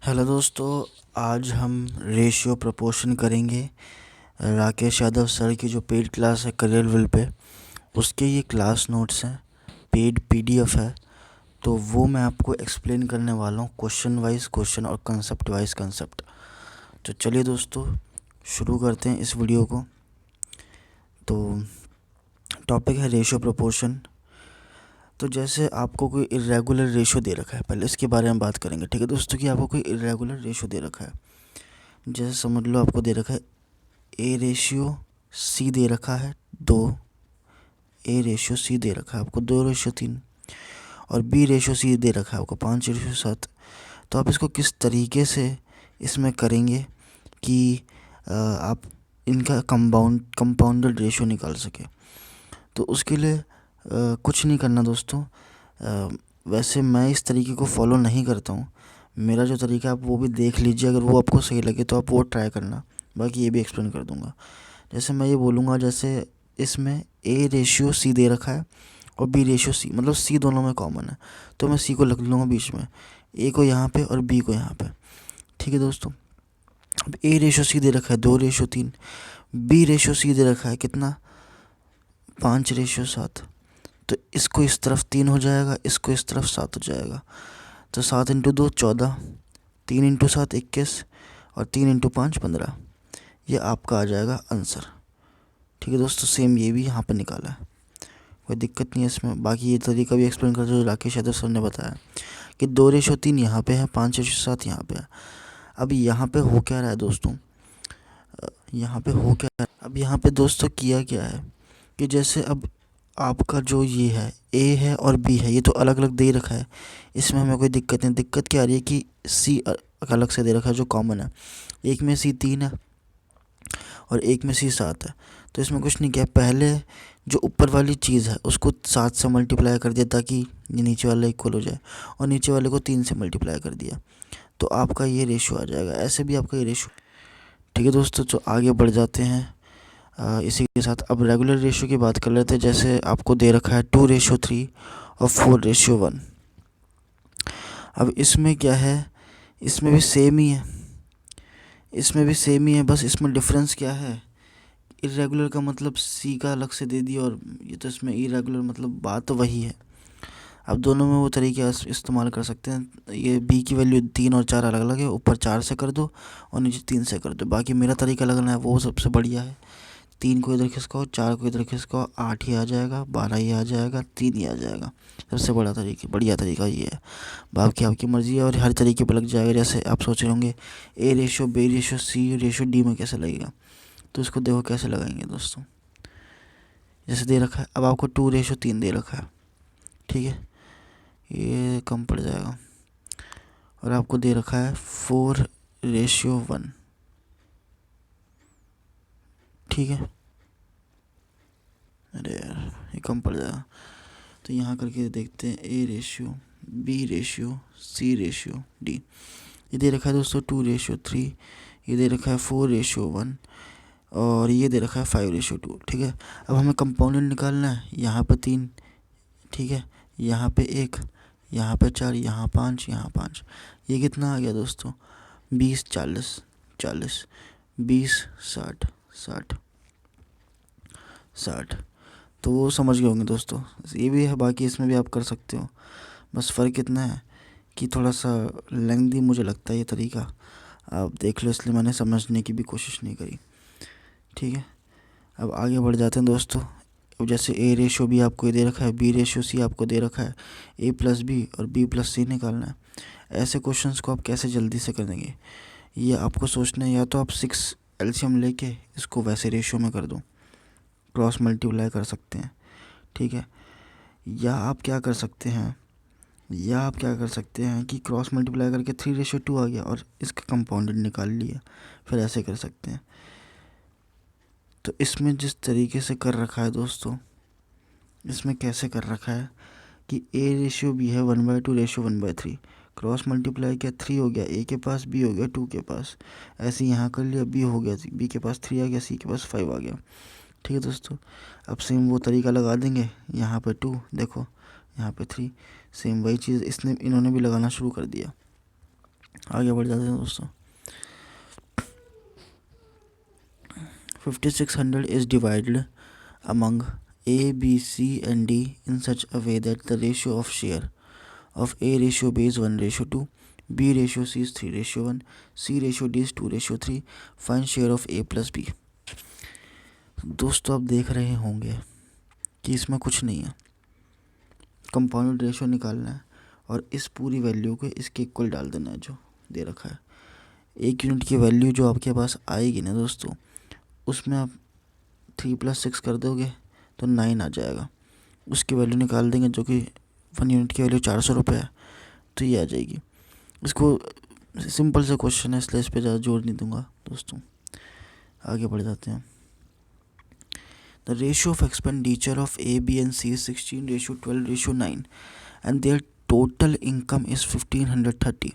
Hello दोस्तों, आज हम रेशियो प्रपोर्शन करेंगे। राकेश यादव सर की जो पेड क्लास है करियर विल पे, उसके ये क्लास नोट्स हैं, पेड पीडीएफ है। तो वो मैं आपको एक्सप्लेन करने वाला हूँ, क्वेश्चन वाइज क्वेश्चन और कंसेप्ट वाइज कंसेप्ट। तो चलिए दोस्तों, शुरू करते हैं इस वीडियो को। तो टॉपिक है रेशियो प्रपोर्शन। तो जैसे आपको कोई इरेगुलर रेशियो दे रखा है, पहले इसके बारे में बात करेंगे, ठीक है दोस्तों, कि आपको कोई इरेगुलर रेशियो दे रखा है। जैसे समझ लो आपको दे रखा है ए रेशियो सी दे रखा है 2, ए रेशियो सी दे रखा है आपको 2:3, और बी रेशियो सी दे रखा है आपको 5:7। तो आप इसको किस तरीके से इसमें करेंगे कि आप इनका कंपाउंडेड रेशियो निकाल सके। तो उसके लिए कुछ नहीं करना दोस्तों। वैसे मैं इस तरीके को फॉलो नहीं करता हूँ। मेरा जो तरीका है आप वो भी देख लीजिए, अगर वो आपको सही लगे तो आप वो ट्राई करना, बाकी ये भी एक्सप्लेन कर दूंगा। जैसे मैं ये बोलूँगा, जैसे इसमें ए रेशियो सी दे रखा है और बी रेशियो सी, मतलब सी दोनों में कॉमन है, तो मैं सी को रख लूँगा बीच में, ए को यहाँ पे और बी को यहाँ पे। ठीक है दोस्तों, अब ए रेशियो सी दे रखा है 2:3, बी रेशियो सी दे रखा है कितना 5:7। तो इसको इस तरफ 3 हो जाएगा, इसको इस तरफ 7 हो जाएगा। तो 7 × 2 14, 3 × 7 21, और 3 × 5 15। ये आपका आ जाएगा आंसर। ठीक है दोस्तों, सेम ये भी यहाँ पर निकाला है, कोई दिक्कत नहीं है इसमें। बाकी ये तरीका भी एक्सप्लेन कर जो राकेश यादव सर ने बताया कि 2:3 यहाँ पे है, 5:7 यहाँ पे है। अब यहाँ पे हो क्या रहा है दोस्तों, यहाँ पे हो क्या रहा है, अब यहाँ पे दोस्तों किया क्या है कि जैसे अब आपका जो ये है ए है और बी है, ये तो अलग अलग दे रखा है, इसमें हमें कोई दिक्कत नहीं। दिक्कत क्या आ रही है कि सी अलग से दे रखा है जो कॉमन है, एक में सी 3 है और एक में सी 7 है। तो इसमें कुछ नहीं किया, पहले जो ऊपर वाली चीज़ है उसको 7 से मल्टीप्लाई कर दिया ताकि ये नीचे वाला इक्वल हो जाए, और नीचे वाले को 3 से मल्टीप्लाई कर दिया, तो आपका ये रेशियो आ जाएगा। ऐसे भी आपका ये रेशियो। ठीक है दोस्तों, तो आगे बढ़ जाते हैं इसी के साथ। अब रेगुलर रेशियो की बात कर लेते हैं। जैसे आपको दे रखा है 2:3 और 4:1। अब इसमें क्या है, इसमें भी सेम ही है, इसमें भी सेम ही है, बस इसमें डिफरेंस क्या है, इरेगुलर का मतलब सी का अलग से दे दिया, और ये तो इसमें इरेगुलर, मतलब बात तो वही है। अब दोनों में वो तरीके इस्तेमाल कर सकते हैं। ये बी की वैल्यू 3 और 4 अलग अलग है, ऊपर 4 से कर दो और नीचे 3 से कर दो। बाकी मेरा तरीका लगना है वो सबसे बढ़िया है। 3 को इधर खिसकाओ, 4 को इधर खिसकाओ, 8 ही आ जाएगा, 12 ही आ जाएगा, 3 ही आ जाएगा। सबसे बढ़िया तरीका ये है। बाकी आपकी मर्ज़ी है, और हर तरीके पर लग जाएगा। जैसे आप सोच रहे होंगे A ratio B ratio C ratio D में कैसे लगेगा, तो इसको देखो कैसे लगाएंगे दोस्तों। जैसे दे रखा है, अब आपको 2:3 दे रखा है, ठीक है, ये कम पड़ जाएगा। और आपको दे रखा है 4:1, ठीक है, अरे यार ये कम पड़ जाएगा। तो यहाँ करके देखते हैं A ratio B ratio C ratio D. ये दे रखा है दोस्तों 2:3, ये दे रखा है 4:1, और ये दे रखा है 5:2। ठीक है, अब हमें कंपाउंडेड निकालना है। यहाँ पे 3, ठीक है, यहाँ पे 1, यहाँ पे 4, यहाँ 5, यहाँ 5। ये कितना आ गया दोस्तों, 20 40 40, 20 60 60 60। तो वो समझ गए होंगे दोस्तों, ये भी है। बाकी इसमें भी आप कर सकते हो, बस फ़र्क इतना है कि थोड़ा सा लेंथी मुझे लगता है ये तरीका। आप देख लो, इसलिए मैंने समझने की भी कोशिश नहीं करी। ठीक है, अब आगे बढ़ जाते हैं दोस्तों। अब जैसे ए रेशियो भी आपको दे रखा है, बी रेशियो सी आपको दे रखा है, ए प्लस बी और बी प्लस सी निकालना है। ऐसे क्वेश्चंस को आप कैसे जल्दी से कर देंगे, ये आपको सोचना है। या तो आप 6 एलसीएम लेके इसको वैसे रेशियो में कर दो, क्रॉस मल्टीप्लाई कर सकते हैं, ठीक है। या आप क्या कर सकते हैं, कि क्रॉस मल्टीप्लाई करके 3:2 आ गया और इसका कंपाउंडेड निकाल लिया, फिर ऐसे कर सकते हैं। तो इसमें जिस तरीके से कर रखा है दोस्तों, इसमें कैसे कर रखा है कि ए रेशियो बी है 1/2 रेशियो 1/3, क्रॉस मल्टीप्लाई किया 3 हो गया ए के पास, बी हो गया 2 के पास, ऐसे यहाँ कर लिया, बी हो गया, बी के पास 3 आ गया, सी के पास 5 आ गया। ठीक है दोस्तों, अब सेम वो तरीका लगा देंगे। यहाँ पे 2 देखो, यहाँ पे 3, सेम वही चीज़ इन्होंने भी लगाना शुरू कर दिया। आगे बढ़ जाते हैं दोस्तों। 5600 is divided among A, B, C and D in such a way that the ratio of share of A ratio B is 1:2, B ratio C is 3:1, C ratio D is 2:3. Find share of A plus B। दोस्तों आप देख रहे होंगे कि इसमें कुछ नहीं है, कंपाउंड रेशो निकालना है और इस पूरी वैल्यू को इसके इक्वल डाल देना है जो दे रखा है। एक यूनिट की वैल्यू जो आपके पास आएगी ना दोस्तों, उसमें आप 3 + 6 कर दोगे तो 9 आ जाएगा। उसकी वैल्यू निकाल देंगे जो कि 1 यूनिट की वैल्यू 400 रुपये है, तो ये आ जाएगी। इसको सिंपल से क्वेश्चन है इसलिए इस पर ज़्यादा जोर नहीं दूंगा दोस्तों। आगे बढ़ जाते हैं। The ratio of expenditure of A, B and C is 16:12:9 and their total income is 1530.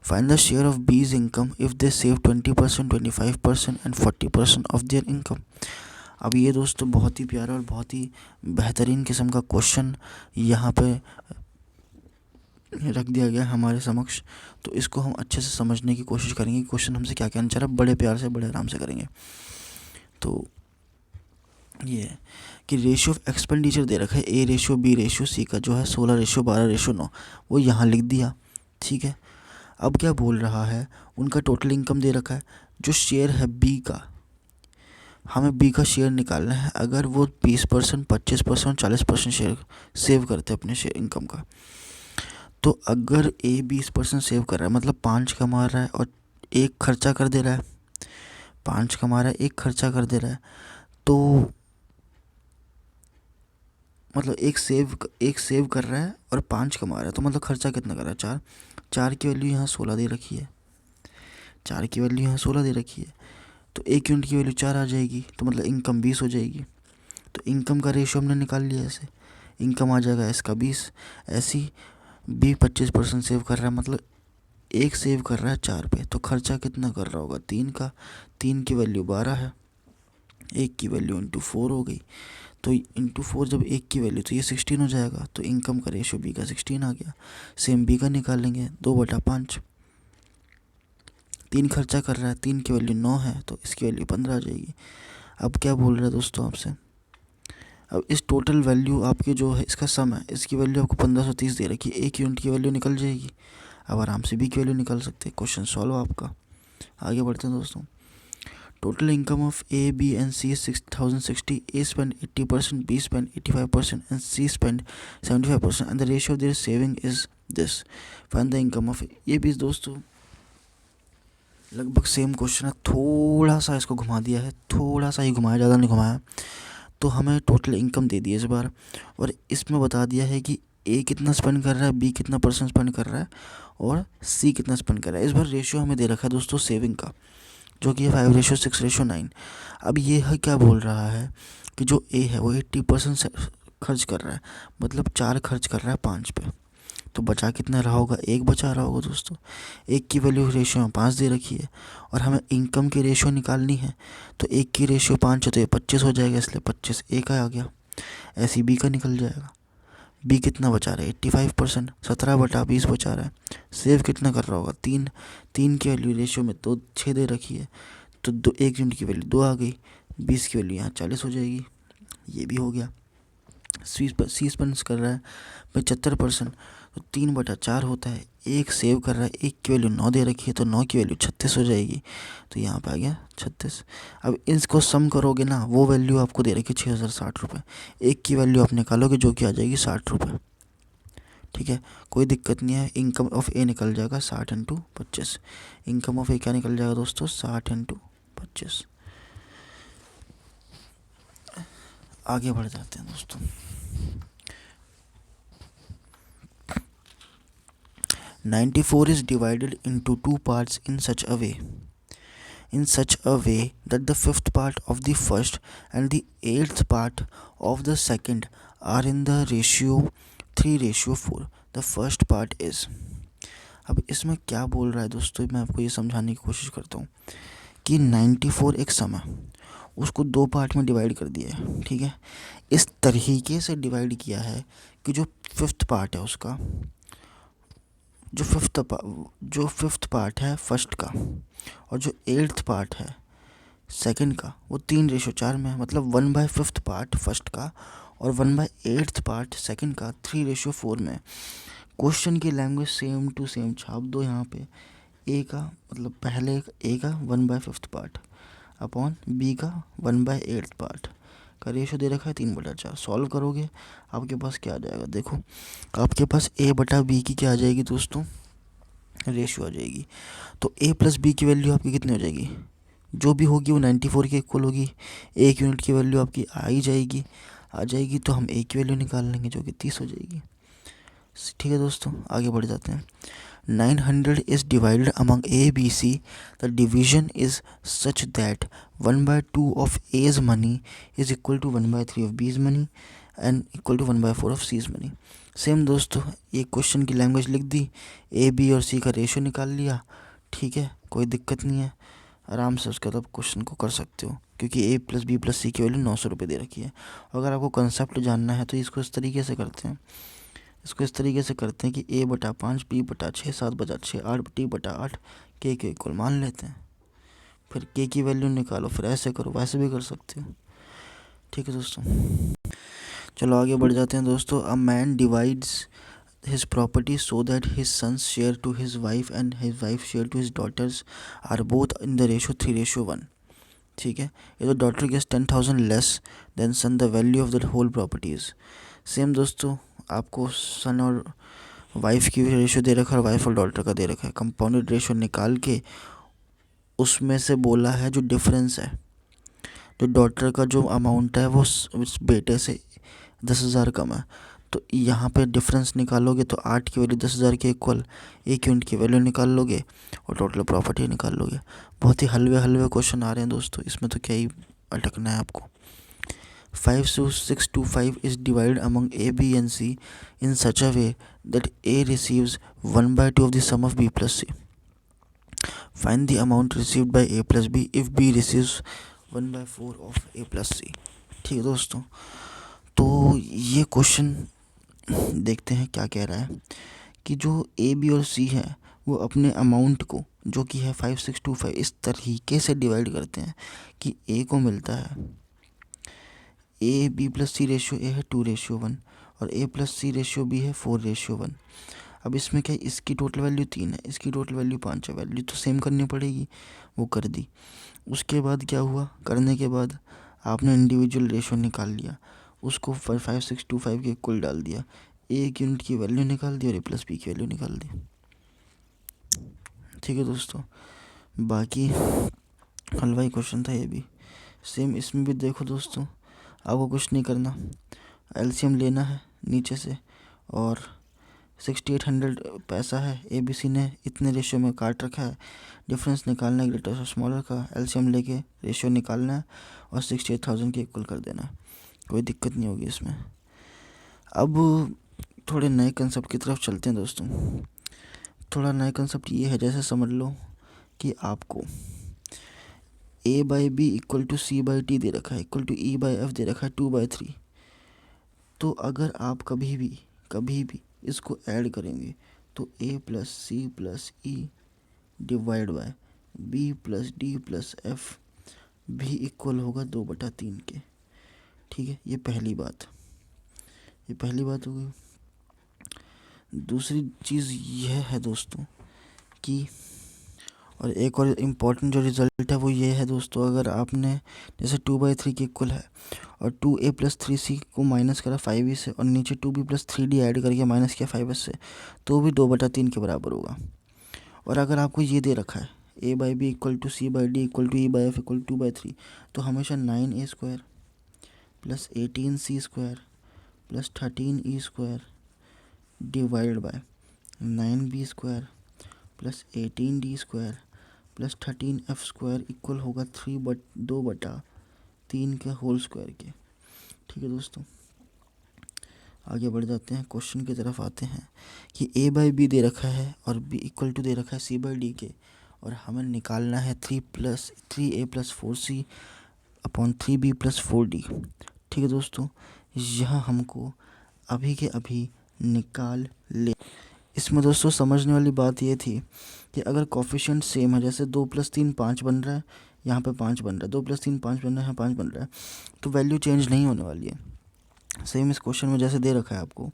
Find the share of B's income if they save 20%, 25% and 40% of their income। अब ये दोस्तों बहुत ही प्यारा और बहुत ही बेहतरीन किस्म का क्वेश्चन यहाँ पे रख दिया गया हमारे समक्ष। तो इसको हम अच्छे से समझने की कोशिश करेंगे। क्वेश्चन हमसे क्या कहना चाह रहा है, बड़े प्यार से बड़े आराम से करेंगे। तो ये है कि रेशियो ऑफ एक्सपेंडिचर दे रखा है A ratio B ratio C का जो है 16:12:9, वो यहाँ लिख दिया, ठीक है। अब क्या बोल रहा है, उनका टोटल इनकम दे रखा है। जो शेयर है B का, हमें B का शेयर निकालना है। अगर वो 20%, 25%, 40% शेयर सेव करते हैं अपने शेयर इनकम का, तो अगर A 20% सेव कर रहा है मतलब 5 कमा रहा है और 1 खर्चा कर दे रहा है, 5 कमा रहा है 1 खर्चा कर दे रहा है, तो मतलब एक सेव कर रहा है और 5 कमा रहा है, तो मतलब खर्चा कितना कर रहा है, 4। 4 की वैल्यू यहाँ 16 दे रखी है, 4 की वैल्यू यहाँ 16 दे रखी है, तो 1 यूनिट की वैल्यू 4 आ जाएगी, तो मतलब इनकम 20 हो जाएगी। तो इनकम का रेशियो हमने निकाल लिया ऐसे, इनकम आ जाएगा इसका 20। ऐसी B 25% सेव कर रहा है मतलब 1 सेव कर रहा है 4 पे, तो खर्चा कितना कर रहा होगा 3 का। 3 की वैल्यू 12 है, 1 की वैल्यू इंटू 4 हो गई, तो इंटू 4 जब 1 की वैल्यू तो ये 16 हो जाएगा। तो इनकम का रेशियो B का 16 आ गया। सेम B का निकालेंगे 2/5। 3 खर्चा कर रहा है, 3 की वैल्यू 9 है, तो इसकी वैल्यू 15 आ जाएगी। अब क्या बोल रहा है दोस्तों आपसे, अब इस टोटल वैल्यू आपकी जो है इसका सम है, इसकी वैल्यू आपको 1530 दे रखी है। 1 यूनिट की वैल्यू निकल जाएगी। अब आराम से B की वैल्यू निकाल सकते हैं। क्वेश्चन सॉल्व आपका। आगे बढ़ते हैं दोस्तों। Total income of A, B and C is 6060. A spent 80%, B spent 85% and C spent 75% and the ratio of their saving is this. Find the income of A. ये भी दोस्तों लगभग सेम क्वेश्चन है, थोड़ा सा इसको घुमा दिया है, थोड़ा सा ही घुमाया, ज़्यादा नहीं घुमाया। तो हमें टोटल इनकम दे दी है इस बार, और इसमें बता दिया है कि A कितना स्पेंड कर रहा है, B कितना % स्पेंड कर रहा है और C कितना स्पेंड कर रहा है। इस बार रेशियो हमें दे रखा है दोस्तों सेविंग का, जो कि है 5:6:9। अब ये है क्या बोल रहा है कि जो A है वो 80% खर्च कर रहा है, मतलब 4 खर्च कर रहा है 5 पे, तो बचा कितना रहा होगा, 1 बचा रहा होगा दोस्तों। 1 की वैल्यू रेशियो में 5 दे रखी है और हमें इनकम की रेशियो निकालनी है, तो 1 की रेशियो 5 है तो ये 25 हो जाएगा, इसलिए 25 1 आ गया। ऐसे B का निकल जाएगा। B कितना बचा रहा है 85%, 17/20 बचा रहा है। सेव कितना कर रहा होगा 3। 3 की वैल्यू रेशियो में तो 6 दे रखी है, तो 1 यूनिट की वैल्यू 2 आ गई। 20 की वैल्यू यहाँ 40 हो जाएगी, ये भी हो गया। C स्पेंड कर रहा है 75%, तो 3/4 होता है। 1 सेव कर रहा है, 1 की वैल्यू 9 दे रखी है, तो 9 की वैल्यू 36 हो जाएगी, तो यहाँ पे आ गया 36। अब इसको सम करोगे ना, वो वैल्यू आपको दे रखी है 6060 रुपये। 1 की वैल्यू आप निकालोगे जो कि आ जाएगी 60 रुपये, ठीक है, कोई दिक्कत नहीं है। इनकम ऑफ A निकल जाएगा 60 × 25। इनकम ऑफ A क्या निकल जाएगा दोस्तों 60 × 25। आगे बढ़ जाते हैं दोस्तों। "94 is divided into 2 parts in such a way that the 5th part of the first and the 8th part of the second are in the ratio 3:4. The first part is." अब इसमें क्या बोल रहा है दोस्तों, मैं आपको ये समझाने की कोशिश करता हूँ कि 94 एक सम है, उसको 2 पार्ट में डिवाइड कर दिया है, ठीक है। इस तरीके से डिवाइड किया है कि जो 5th पार्ट है उसका जो फिफ्थ पार्ट है फर्स्ट का और जो एट्थ पार्ट है सेकंड का वो 3:4 में है, मतलब 1/5 पार्ट फर्स्ट का और 1/8 पार्ट सेकंड का 3:4 में। क्वेश्चन की लैंग्वेज सेम टू सेम छाप दो यहाँ पे। ए का मतलब पहले ए का 1/5 पार्ट अपॉन बी का 1/8 पार्ट का रेशो दे रखा है 3/4। सॉल्व करोगे आपके पास क्या आ जाएगा, देखो आपके पास A/B की क्या आ जाएगी दोस्तों, रेशो आ जाएगी। तो A + B की वैल्यू आपकी कितनी हो जाएगी, जो भी होगी वो 94 के इक्वल होगी। एक यूनिट की वैल्यू आपकी आ जाएगी तो हम A की वैल्यू निकाल लेंगे जो कि 30 हो जाएगी। ठीक है दोस्तों, आगे बढ़ जाते हैं। 900 is divided among A, B, C. The division is such that 1/2 of A's money is equal to 1/3 of B's money and equal to 1/4 of C's money. Same दोस्तों, ये क्वेश्चन की लैंग्वेज लिख दी, A, B और C का ratio निकाल लिया, ठीक है, कोई दिक्कत नहीं है, आराम से उसके बाद क्वेश्चन को कर सकते हो क्योंकि A + B + C की वैल्यू 900 रुपये दे रखी है। अगर आपको कंसेप्ट जानना है तो इसको इस तरीके से करते हैं, कि A/5 B/6 7/6 8T/8 K के इक्वल मान लेते हैं, फिर K की वैल्यू निकालो, फिर ऐसे करो, वैसे भी कर सकते हो। ठीक है दोस्तों, चलो आगे बढ़ जाते हैं दोस्तों। A man divides his property so that his sons share to his wife and his wife share to his daughters are both in the ratio 3:1। ठीक है, ये तो daughter gets 10,000 less than son the value of the whole properties. Same दोस्तों, आपको सन और wife की ratio दे रखा है और वाइफ और डॉटर का दे रखा है। कंपाउंडेड रेशो निकाल के उसमें से बोला है जो डिफरेंस है, जो डॉटर का जो अमाउंट है वो उस बेटे से 10,000 कम है, तो यहाँ पे डिफरेंस निकालोगे तो 8 की वैल्यू 10,000 के इक्वल, एक यूनिट की वैल्यू निकाल लोगे और टोटल प्रॉपर्टी निकाल लोगे। बहुत ही हलवे क्वेश्चन आ रहे हैं दोस्तों, इसमें तो क्या ही अटकना है आपको। 5,625 is divided among A, B and C in such a way that A receives 1/2 of the sum of B plus C. Find the amount received by A plus B if B receives 1/4 of A plus C। ठीक है दोस्तों, तो ये question देखते हैं क्या कह रहा है कि जो A, B और C है वो अपने अमाउंट को जो कि है 5,625 इस तरीके से डिवाइड करते हैं कि A को मिलता है A B + C ratio A है 2:1 और A + C रेशियो B है 4:1। अब इसमें क्या है, इसकी टोटल वैल्यू 3 है, इसकी टोटल वैल्यू 5 है, वैल्यू तो सेम करनी पड़ेगी, वो कर दी। उसके बाद क्या हुआ, करने के बाद आपने इंडिविजुअल रेशियो निकाल लिया, उसको 5,625 के इक्वल डाल दिया, एक यूनिट की वैल्यू निकाल दी और A + B की वैल्यू निकाल दी। ठीक है दोस्तों, बाकी हलवाई क्वेश्चन था ये भी। सेम इसमें भी देखो दोस्तों, आपको कुछ नहीं करना, एलसीएम लेना है नीचे से और 6800 पैसा है, ABC ने इतने रेशियो में काट रखा है, डिफरेंस निकालना है ग्रेटर और स्मॉलर का, एलसीएम लेके रेशियो निकालना है और 68,000 के इक्वल कर देना है, कोई दिक्कत नहीं होगी इसमें। अब थोड़े नए कंसेप्ट की तरफ चलते हैं दोस्तों। थोड़ा नया कंसेप्ट ये है, जैसे समझ लो कि आपको A/B = C/D दे रखा है, E/F दे रखा है 2/3। तो अगर आप कभी भी इसको ऐड करेंगे तो A + C + E divide by B + D + F भी इक्वल होगा 2/3 के। ठीक है, ये पहली बात हो गई। दूसरी चीज़ यह है दोस्तों कि और एक और इम्पॉर्टेंट जो रिज़ल्ट है वो ये है दोस्तों, अगर आपने जैसे 2/3 के इक्वल है और 2A + 3C को माइनस करा 5E से और नीचे 2B + 3D ऐड करके माइनस किया 5S से, तो भी 2/3 के बराबर होगा। और अगर आपको ये दे रखा है A/B = C/D = E/F = 2/3, तो हमेशा 9A² + 18C² + 13E² divide by 9B² + 18D² + 13F² equal होगा 2/3 के होल स्क्वायर के। ठीक है दोस्तों, आगे बढ़ जाते हैं, क्वेश्चन की तरफ आते हैं कि A/B दे रखा है और B = दे रखा है C/D के, और हमें निकालना है 3A + 4C upon 3B + 4D। ठीक है दोस्तों, यह हमको अभी के अभी निकाल ले। इसमें दोस्तों समझने वाली बात ये थी कि अगर कोफिशिएंट सेम है, जैसे 2 + 3 5 बन रहा है, यहाँ पे 5 बन रहा है, 2 + 3 5 बन रहा है, यहाँ 5 बन रहा है, तो वैल्यू चेंज नहीं होने वाली है। सेम इस क्वेश्चन में जैसे दे रखा है आपको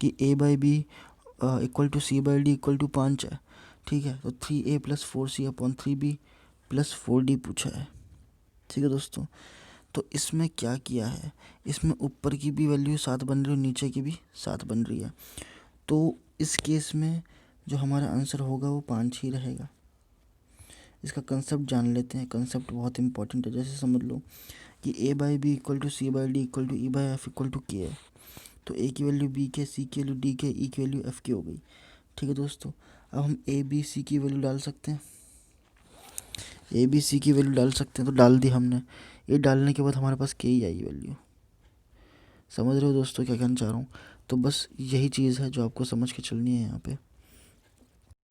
कि a/b = c/d = 5 है, ठीक है, तो 3a + 4c/3b + 4d पूछा है, ठीक है दोस्तों। तो इसमें क्या किया है, इसमें ऊपर की भी वैल्यू 7 बन रही है और नीचे की भी 7 बन रही है, तो इस केस में जो हमारा आंसर होगा वो 5 ही रहेगा। इसका कंसेप्ट जान लेते हैं, कंसेप्ट बहुत इंपॉर्टेंट है। जैसे समझ लो कि a/b = c/d = e/f = k है, तो a की वैल्यू b के, c की वैल्यू d के, e की वैल्यू f की हो गई, ठीक है दोस्तों। अब हम a b c की वैल्यू डाल सकते हैं, a b c की वैल्यू डाल सकते हैं, तो डाल दी हमने। ये डालने के बाद हमारे पास k ही आई वैल्यू। समझ रहे हो दोस्तों क्या कहना चाह रहा हूँ? तो बस यही चीज़ है जो आपको समझ के चलनी है यहाँ पे।